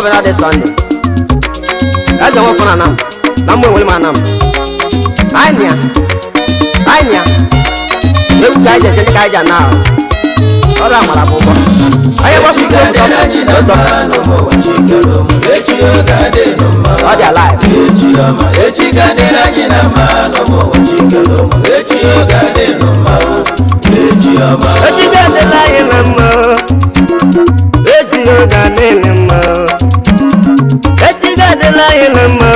bela de Sunday aja wo fana nam na mo wele manam anya le ku kaja je kaja na ora mara bobo aye bo Echi gadela nyina mano mo wachikelo mo echi ogade no ma odi alive echi ama echi gadela nyina mano mo wachikelo mo echi ogade no ma echi ama echi gadela nyina mo echi ogade no ma echi gadela nyina mo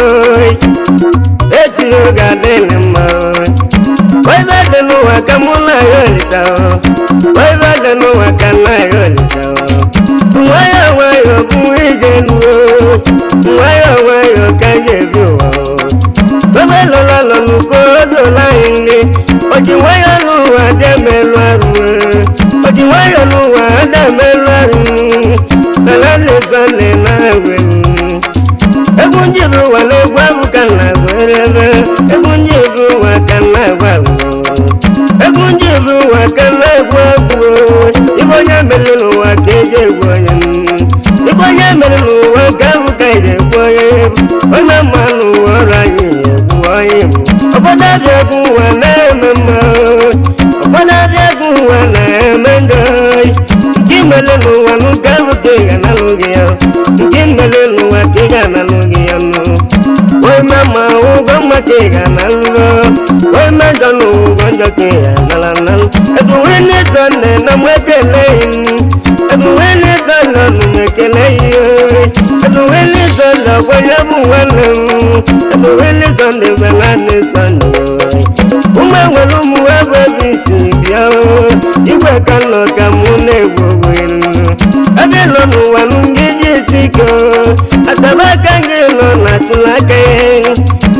echi ogade no ma wai ba de no akamula yolita wai ba de no akana yolita waya buijenu waya kajebu baba lola nuko zola inde oji waya lu ademelu aru oji waya lu ademelu aru kalale sale na we egunjiru wale gwaru kana werebe egunjiru wakana gwaru egunjiru wakana gwaru ibonya melu wakeje gwonya ibonya melu wakaru kaide gwoye ona manu orayi gwoye oboda begu wana mama oboda begu wana mendoi kimelu wanu karu kega nalugia kimelu wakega nalugia no oi mama ugoma kega nalugo oi mandanu gonja kega nalanal eduwene sonne na mwekelein eduwene sonne numekelein eduwene sonne wayabu walem eduwene sonne velane sonne umewelu muwebe bisi biao iwe kano kamune gwogwenu abelonu wanungiji siko atabakangelo na chulake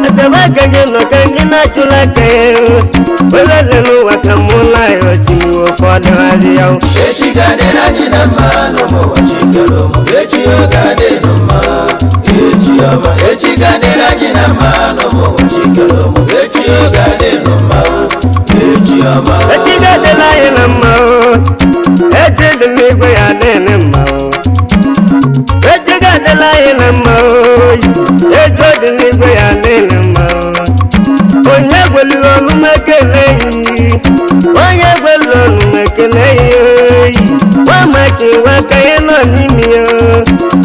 atabakangelo kangi na chulake welelenu wakamula yochiwo kode waziyao echi gadela nyina mano mo wachikelo mo echi ogade no ma echi ama echi gadela nyina mano mo wachikelo mo echi ogade no ma echi ama echi gadela nyina mao echi dinigwe ya dene mao echi gadela nyina mao echi dinigwe ya dene mao onye gwelu ọnụ mekele onye gwelu ọnụ mekele nwa maki waka ya nọ n'ime ya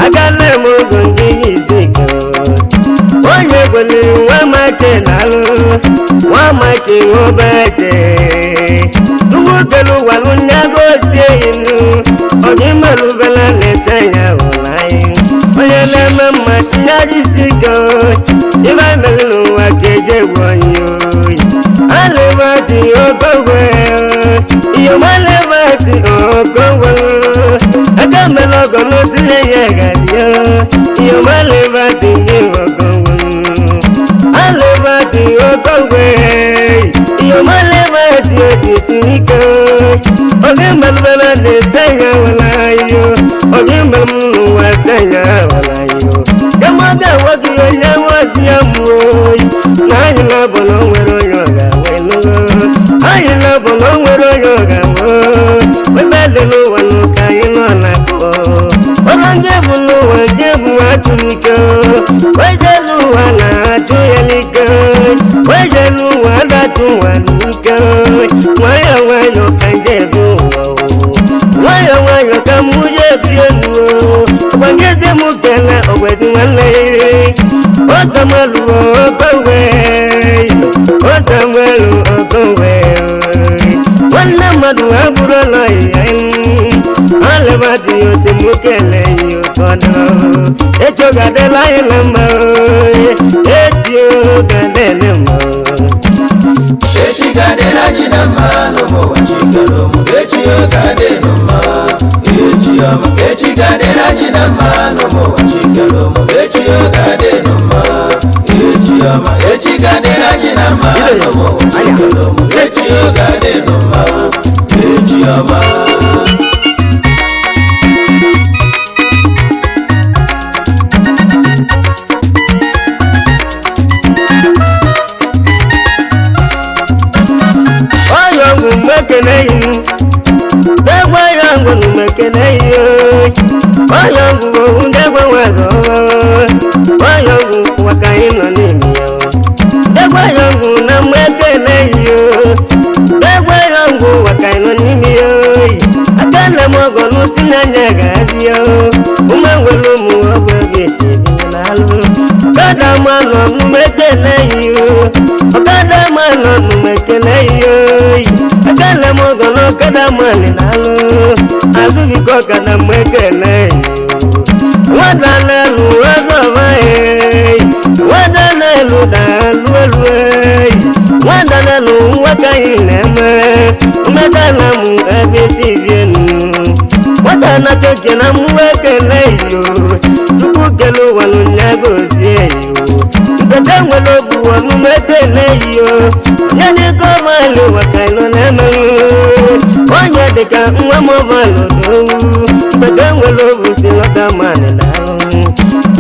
agala m ogo ndị izike onye gwelu nwa maki na-alụ nwa maki nwobeje ugwukelu walụ nyago otie inu onye merubela na-ete ya ụlọ anyị onye na-eme mma tinye isi ike ibe mere n'ụwa ka eje gwu onye oyi alebati okogwe iyomalebati okogwe aka mere ọgọ n'otinye ya gadio iyomalebati nye okogwe alebati okogwe iyomalebati ojisi ike oge merubela na-ete ya ụlọ anyị oge mere n'ụwa ete ya ụlọ anyị kamaga wagi onye wazi ya muoyi na anyị na-abụla nwere onye ọga welu anyị na-abụla nwere onye ọga webe dị n'ụwa n'ụka anyị nọ na-akpọ ọrụ ndị bụ n'ụwa ndị bụ atụlike weje n'ụwa na-atụ ya n'ike weje n'ụwa adatụ ụwa n'ike nwayọ nwayọ ka ndị bụ ụwa nwayọ nwayọ ka mụje bie nuo ọgbangeze mụ kele ogwedi nwanne osamelu okowe nwanne mmadụ abụrụ ụlọ ya alebadị osimụ kele ya ụfọdụ echogadela anyị na mma etiogadele mma echi gadela nyina mano mo wachikelo mo echi ogade no ma echi ama echi gadela nyina mano mo wachikelo mo echi ogade no ma echi ama echi gadela nyina mano mo wachikelo mo echi ogade no ma echi ama mekeneyi degwa yangu numekene yo oyangu ndegwa wazo ọ̀kadà máa lọ nu mẹ́kẹ̀lẹ́ yìí o ọ̀kadà máa lọ nu mẹ́kẹ̀lẹ́ yìí o ẹ̀kẹ́lẹ́ mọ́ gànà ọ̀kadà máa lè lálọ́ àdúgbò ọ̀kadà mẹ́kẹ̀lẹ́ yìí o wọ́n dalẹ̀ lu ẹ̀sọ̀ báyìí wọ́n dalẹ̀ lu dàlú ẹ̀lú ẹ̀yìn wọ́n dalẹ̀ lu wákàyìn lẹ́mẹ́ mẹ́kẹ̀lẹ́ mu ẹbí sí ibi ẹnu wọ́n dáná kékeré náà mú ẹ̀kẹ́lẹ́ yìí o tukú kẹlẹ́ wà ló ní agbóòsí ẹ̀yìn o nkẹtẹ wọn ló bu ọnu mẹ́kẹ̀lẹ́ yìí o yẹni kọ́ máa lè wàkà ìlú lẹ́nu wọ́n yẹ dìka ńwá mọ́ bá lọ́dọ̀ nkẹtẹ wọn ló bu sí lọ́dọ̀ máa lè dáhùn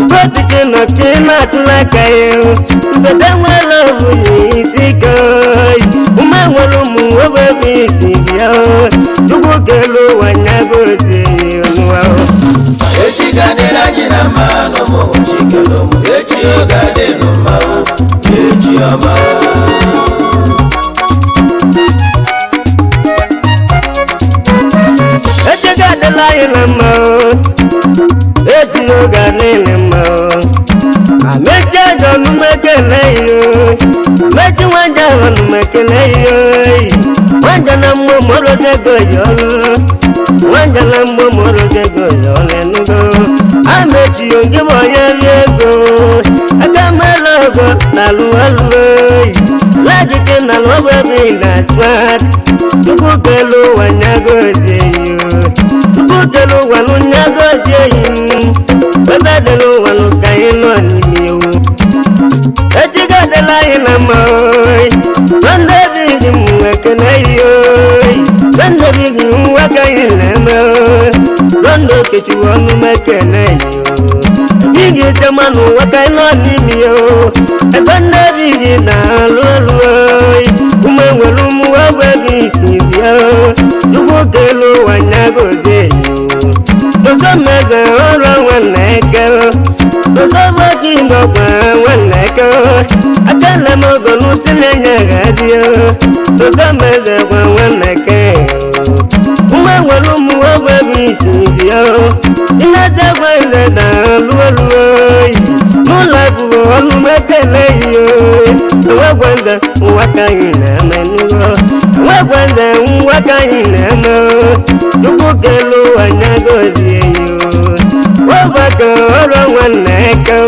bọ́ọ̀tì kìnnà kí náà tún lákà yẹ o nkẹtẹ wọn ló bu yìí sí kan yìí ọmọ wọn ló mú wọ́n bẹ́ẹ̀ bí ìsìnkìá o tukú kẹlẹ́ wà ní agbóòsí ọ̀nù wa o. echi gadela nyina mano mo chikelo mo echi gadelo ma echi ama echi gadela nyina ma echi gadela ma amechi ajonu mekele yo mechi wanja wanu mekele yo wanja na mo moro jego yo wanja na mo moro jego yo lenugo amechi onge mo yego akamelogo na luwalu laji ke na lobe bi na twat tuku kelo wanyago zeyo tuku kelo wanu nyago zeyo bebe delo wanu kaino ni miyo ejiga de la ina moy sande bi mwekene yo sande bi mwakaina mo sande kechu wanu mekene yo bigi jamanu wakaino ni miyo sande bi na loloy umewelu muwabe bi sibia tuku kelo wanyago zeyo doso meze oro waneke doso baki ndokwa waneke akala mogonu silenya gadio doso meze kwa waneke umewelu muwabe bi sibia inaje kwende da luoluoi nulabu olu mekele yo wegwende wakayina menugo wegwende wakayina mo tukukelu wanyagozie yo wabaka oro waneko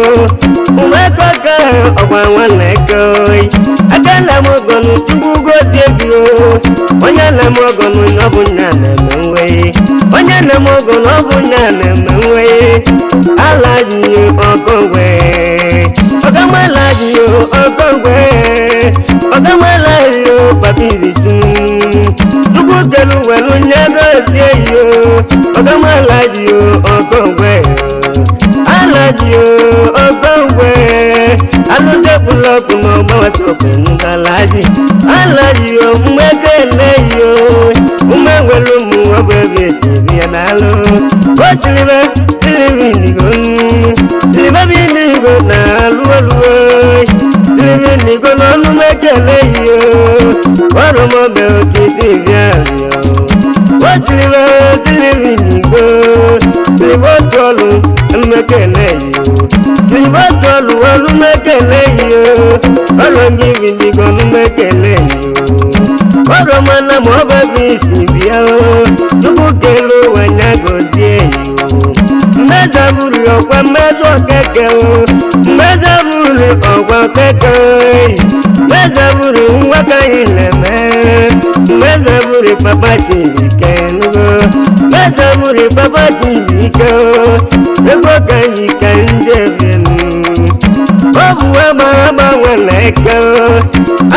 umekaka ọgwa waneko akala mogonu tukugozie yo onye na mogonu n'ọbụnya na-emenwe onye na mogonu ọbụnya na-emenwe alaji ọgọgwe ọgamalaji ọgọgwe ọgamalaji papizitu tukukelu welu nyagozie yo ọgamalaji ọgọgwe alaji ọgọgwe alụsepụlọpụ n'ọgbawasọpụ n'alaji alaji mmekele yo umewelu mụ ọbụebe esibi ya n'alụ otilibe tilibinigo tilibe binigo na alụoluo tilibe nigo n'ọnụ mekele yo ọrụmọbe okisi bịa yo otilibe tilibinigo tilibe otolu mmekele yo tilibe otolu ọnụ mekele yo ọlọngi binigo ọnụ mekele yo ọrọmọna ma ọ bụ isi bịa tupu kelu wanyagozie yo mmezaburu ọkwa mmezu okeke mmezaburu ọkwa okeke mmezaburu nwakaghị na-eme mmezaburu papa chirike nugo mmezaburu papa chirike ego ka yi ka njebenu ọ bụ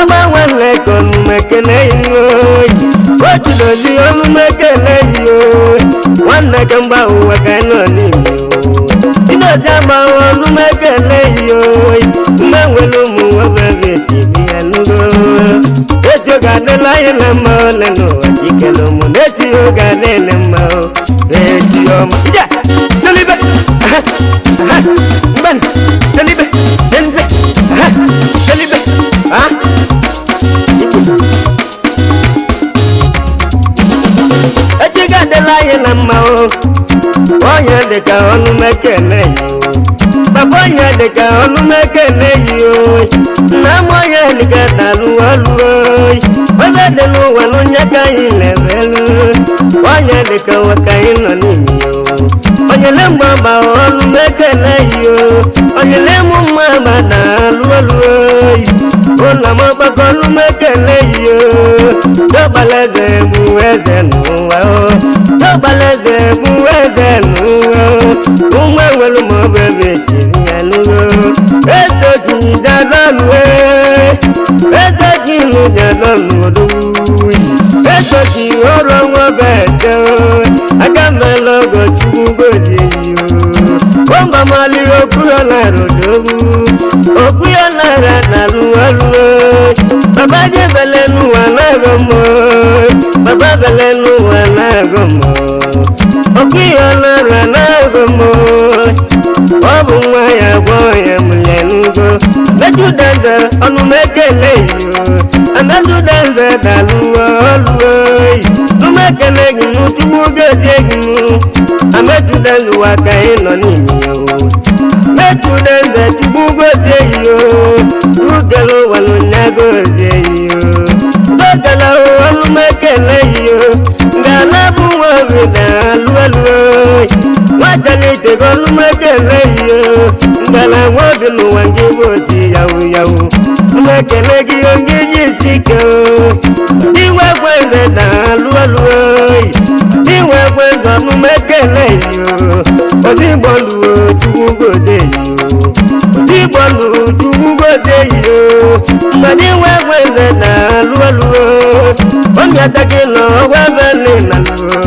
agbanweleke ọnụmekele yo otudozi ọnụmekele yo nwanne ka mgba ụwa ka nọ n'ime idozi agbanwe ọnụmekele yo mmenwere ụmụ nwoke esibi ya nugo echi oge adịla anyị na mma ole n'ụwa chikere ụmụ n'echi oge adịla mma echi ọma ije telibe mgbe telibe tenze telibe echi ga adịla anyị na mma onye dịka ọnụ mekele yo Babonya deka olumekele yo na moya deka daluwalu baba delu walunya kai levelu onya deka wakai no nimi yo onya lemba ba olumekele yo onya lemu mama daluwalu ona maba olumekele yo dobaleze buweze nuwa dobaleze buweze nuwa umwe welu mo bebe Ese ki jadanu ese ki mu jadanu odowu ese ki oro won beje akamelo go chugu goje yo won ba mali okuyo na rodowu okuyo na ranalu alu baba je belenu wa gomo baba belenu wa gomo okuyo na ranalu gomo Obu nwaya gwoye mlenugo Meju danza onu mekele yo Anadu danza daluwa oluwe Numekele ginu tuwu gozie ginu Ameju danza waka ino nimi yo Meju danza tuwu gozie yo Ugelo wanu nyagozie yo Dogala onu mekele yo Ngalabu wabida aluwe Wajali te golu mekele yo Ngala wabinu wangibo ti yawu yawu Mekele ki yongi jisike Diwe kweze da luwa Diwe kweze nu mekele yo Odibolu chugugote yo Odibolu chugugote yo Diwe kweze da luwa Omiatake no wabele na luwa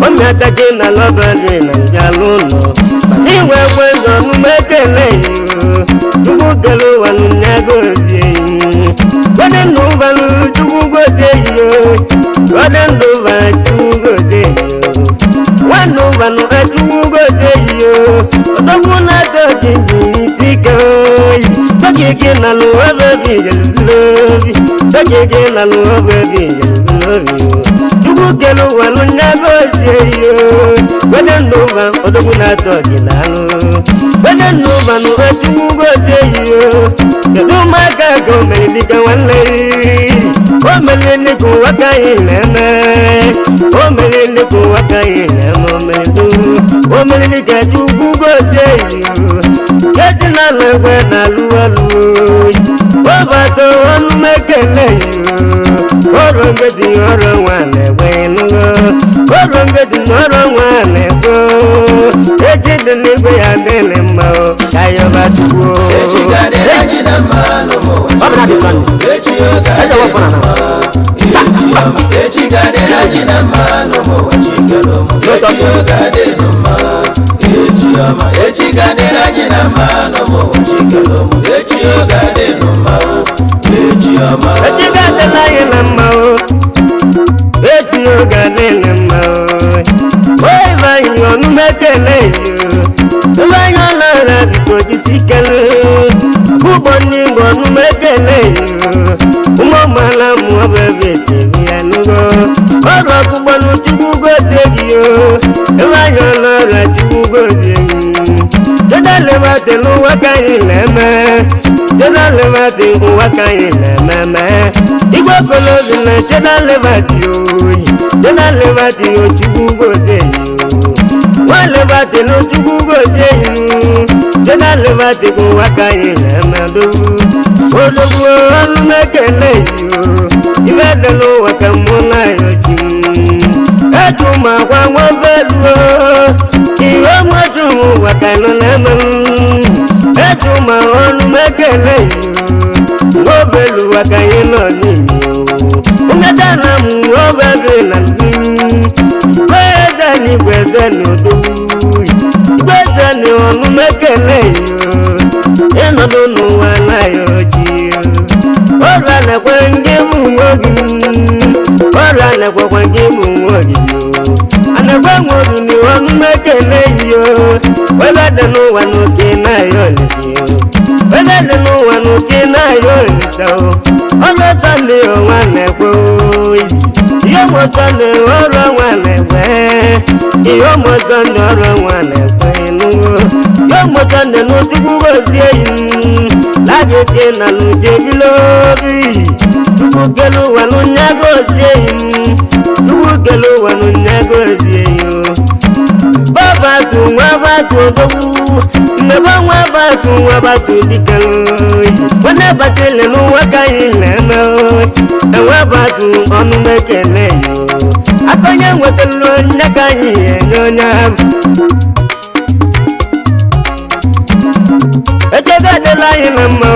Omiatake na lobele na jaluno Diwe kweze nu mekele yo Chugugelo wanu nyagozie Wadendo balu chugugote yo Wadendo ba chugugote yo Wanu banu chugugote yo Odoguna toki jisike Tokike na luwa bebi jelulobi Tokike na luwa bebi jelulobi Chugugelo wanu nyagozie yo Wadendo ba odoguna toki na lu Wadendo banu chugugote yo Keduma kago melidika wanleri Omelini kuwaka ileme Omelini kuwaka ileme Omelini kachugugote yo Ketina lewe na luwalu Wabato wanu mekele yo Orongeti oro wane wenugo Orongeti oro wane go Echide nigwe ya dele mao Kayo batuwo Echigade ranyi na mano mo Echigade ranyi na mano mo Echigade no ma Echigade ranyi na mano mo Echigade no ma Echigade ranyi na mao Echigade no mao Oy vayi onu mekele yo Vayi olara diko jisikele Kuboni bonu mekele yo Umo malamu abebe sebi anugo Oro kubonu chugugote yo Vayi olara chugugote yo Jeda levate lu wakayi leme Jeda levate lu wakayi leme Igbo kolobi na jeda levate yo Jeda levate yo chugugote yo Walevate no chugugote yo Jeda levate ku wakayi leme Odogu olu mekele yo Ibede no wakamuna yo chi Ejuma kwa mwabelu Iwe mwaju wakano leme Ejuma olu mekele yo Mwabelu wakayi no nimi yo Ungadana mwabelu na nimi Kwezani kwezani odogu Kwezani olu mekele yo Enodonu wanayo chi Ora na kwenge mwogi Ora na kwenge mwogi Anakwangogi ni wanu mekele yo Webadenu wanu kina yo nisyo Webadenu wanu kina yo nisyo Ora tani o wanekwo Iyo mo tani ora wanekwe Iyo mo tani ora wanekwe Iyo moto ne no tugu gozie yin la ge ke na lu je bilobi tugu gelu wanu nya gozie yin tugu gelu wanu nya gozie yo baba tu wa ba tu do ne ba wa ba tu dikalo wana ba tele no wa kai na no wa ba tu onu mekele yo akonya ngwetelo nya kai no nya ejega de la yinamo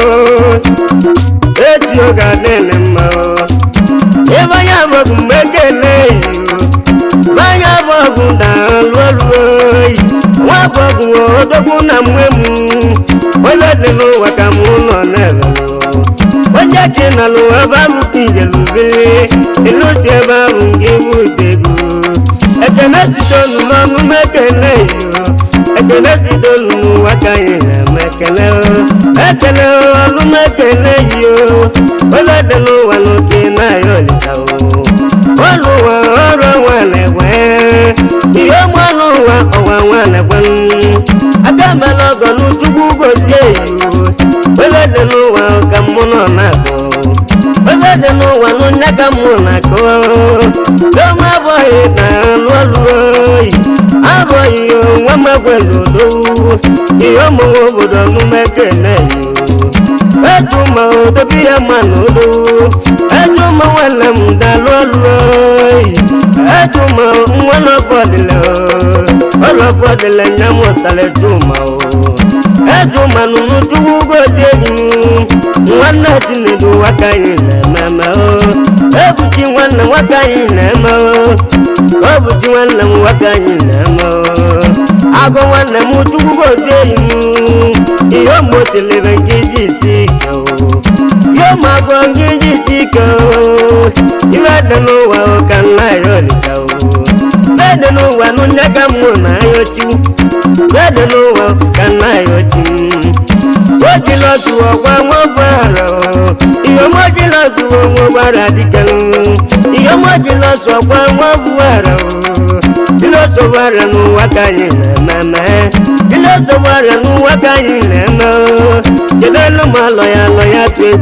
etio ga de nemo eba ya bogu mekele yo ba ya bogu da loloi wa bogu odogu na mwemu wala de no wakamu no nelo wanja kina lo abamu tijelu be elo se ba ungebu tegu etena sidonu no mekele yo etena sidonu wakayina mekele alu mekele yo wala de no walo kina yo lisao walu wa oro wale we yo manu wa owa wale we agama logo nu tugu gozie yo wala de no wa kamuno nako wala de no wa no nakamuno ko do ma boy na loloi aboy yo wa ma gwelo do yo mo bodo nu mekele yo etuma o to bi amanu do etuma wala mda loloi etuma wala podile nyamo tale tuma o etuma nu tugu gozie ni wana tine do wakayi na mama o ebuti wana wakayi na mama o obuti wana wakayi na mama o ago wana mu tugu gozie ni iyo mo tele ngiji siko yo mago ngiji siko iwa dano wa kana yo lisao bedeno wa no nyaga mu na yo chi bedeno wa kana yo chi ojilo tu ogwa mo bara iyo mo jilo tu mo bara dikelu iyo mo jilo tu ogwa mo bara jilo tu bara nu wakayi na mama jilo tu bara nu wakayi na mama jelo malo ya tu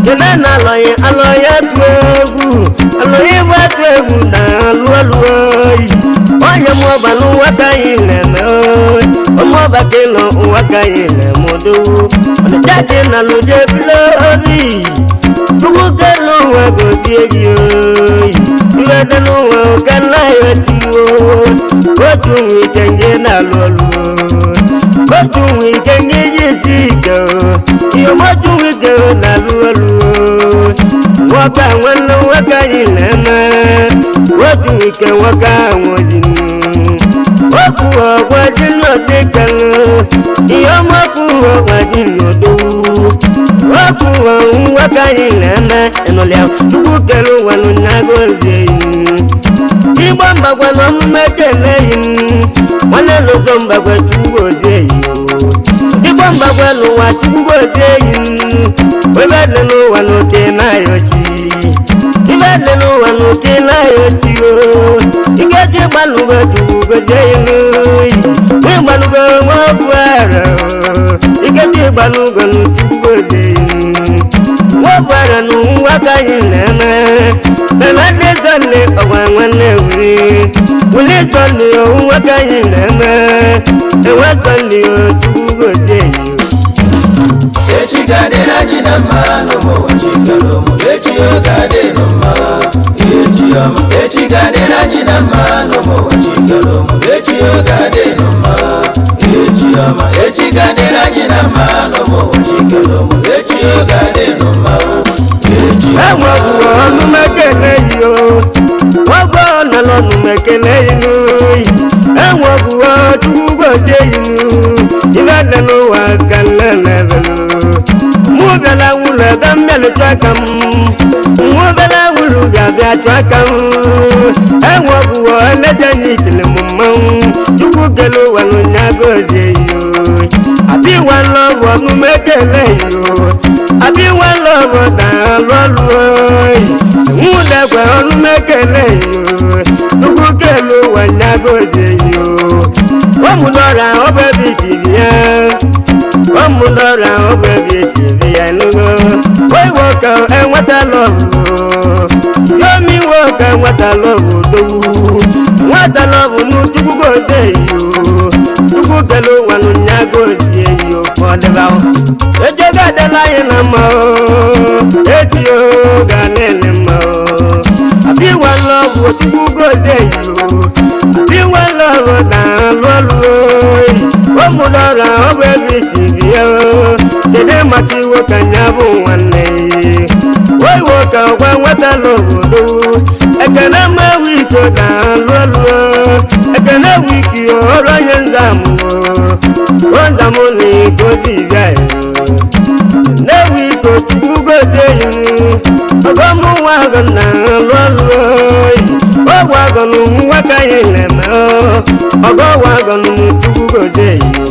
jena na aloya tu aloye wa tu na luoi onya mo balu wakayi na mama mo ba kelo wakayi na modu ona jake na lo je bilobi tugu kelo wa go diegi ira dano wa kana yo tiwo otu wikenge na lolu otu wikenge jisika iyo motu wikenge na lolu waka wana wakayi na ma otu wikenge waka wojini waku wa jino dekalo iyo maku wa jino do waku wa wakayi na ma enolia tugu kelo wanu nagoze ibamba kwa no mekele wana lo zomba kwa tugu goze ibamba kwa lo wa tugu goze webele no wanu kena yochi ibele no wanu kena yochi igati baluga tugu goze we baluga wa bara igati baluga tugu goze wa bara no wakayi na ma sale owanwane wuli sale o wakayi na ma ewa sale o tugu goze echi gade na nyina ma no mo chikalo mo echi o gade no ma echi gade na nyina ma no mo chikalo mo echi o gade no ma echi gade na nyina ma no mo chikalo mo echi o gade no ma ewa wo nu mekele yo wagbo na lo nu mekele inu ewa wo tugu goze inu ina dano wa kana na velo mu bela wulu da mele twakam mu bela wulu ga twakam ewa wo na jani tile mumma tugu gelo wa no nyagoze yo abi wa lo wo nu mekele yo abi wa lo wo da lolu mu da gwa nu mekele yo tugu gelo wa nyagoze yo o mu lora o be bi ụmụndọra ogbebi echiri ya enugo wee nwoke enwetala ọbụ yomi nwoke enwetala ọbụ dowu nwetala ọbụ n'chukwu gozie iyo chukwu kele ụwa n'ụnya gozie iyo ka ọ dịba ejego adịla anyị na mma etio ga na-ene mma abịwala ọbụ chukwu gozie iyo abịwala ọbụ na-alụ ọlụ ụmụndọra ogbebi echiri ya kedu maka iwe ka nya bụ nwanne wee nwoke ọgwa nwetala obodo ekene mmewu iko na-alụ ọlụ ekene wiki ọrụ onye nzamụ nzamụ na igozi bịa na-ewu iko chukwu gozie iwu ọgọmụ nwa agọ na-alụ ọlụ ọgwụ agọnụ nwa ka anyị na-eme ọgọwa agọnụ chukwu gozie iwu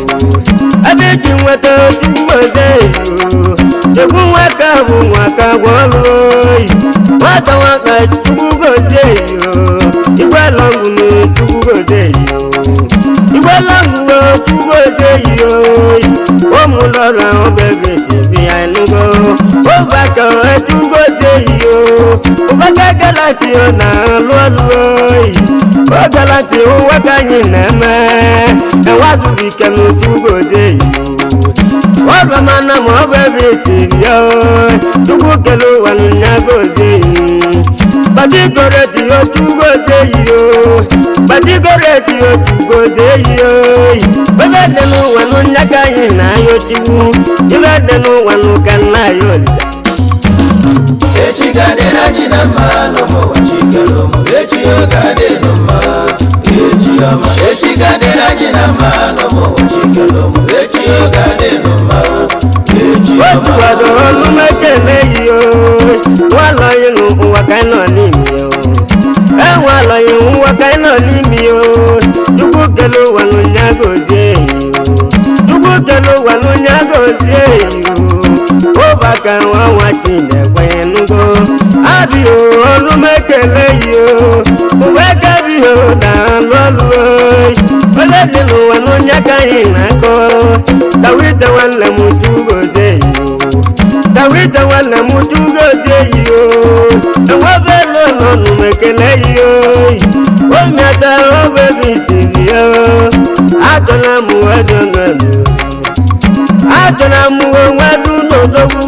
ebe eji nweta chukwu gozie iwu egwu nwaka bụ nwaka gwọrụ nwata nwaka chukwu gozie iyo igwe lọngụ na chukwu gozie iyo igwe lọngụ chukwu gozie iyo ụmụndọra obebe chebi ya enugo ụbaka chukwu gozie iyo ụbaka galati na alụ ọlụ o galati ụwa ka anyị na-eme enwazụghị ike na chukwu gozie iyo ọrụ mana ma ọ bụ ebe esiri ya chukwu kele ụwa n'ụnya gozie badigoreti otu gozie iyo badigoreti otu gozie iyo ebe dị n'ụwa n'ụnya ka anyị na-ayọ chukwu ebe dị n'ụwa n'ụka na-ayọ olisa echi ga-adịrị anyị na mma n'ụmụụwa chikere ụmụ echi ga-adị n'ụma echi ọma echi ga-adịrị anyị na mma n'ụmụụwa chikere ụmụ echi ga-adị n'ụma echi ọma otu kwado ọnụ mekele iyo nwalọghị n'ụwa ka anyị nọ n'ime yo enwalọghị ụwa ka anyị nọ n'ime yo chukwu kele ụwa n'ụnya gozie iyo chukwu kele ụwa n'ụnya gozie iyo ụbaka nwa nwa chinekwe nugo adịghị ọnụ mekele iyo uwe gabighị na-alụ ọlụ ole dị n'ụwa n'ụnya ka anyị na-akọ dawide nwanne m chugozie iyo dawide nwanne m chugozie iyo enwebela n'ọnụ mekele iyo omiata obebe isiri ya atụla m wedonelu atụla m onwedu n'odogwu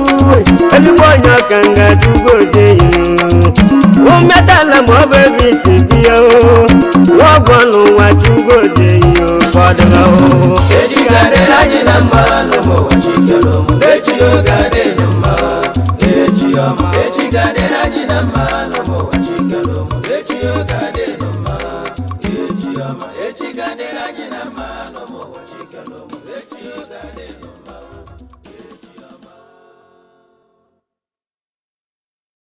eluigwe onye ọka nga chugozie iyo umetala m obebe isiri ya nwọgwọ n'ụwa chugozie iyo ka ọ dịla echi ga-adịrị anyị na mma n'ụmụụwa chikere ụmụ echi ga-adị n'ụma echi ọma echi ga-adịrị anyị na mma n'ụmụụwa chikere ụmụ echi ga-adị n'ụma echi ọma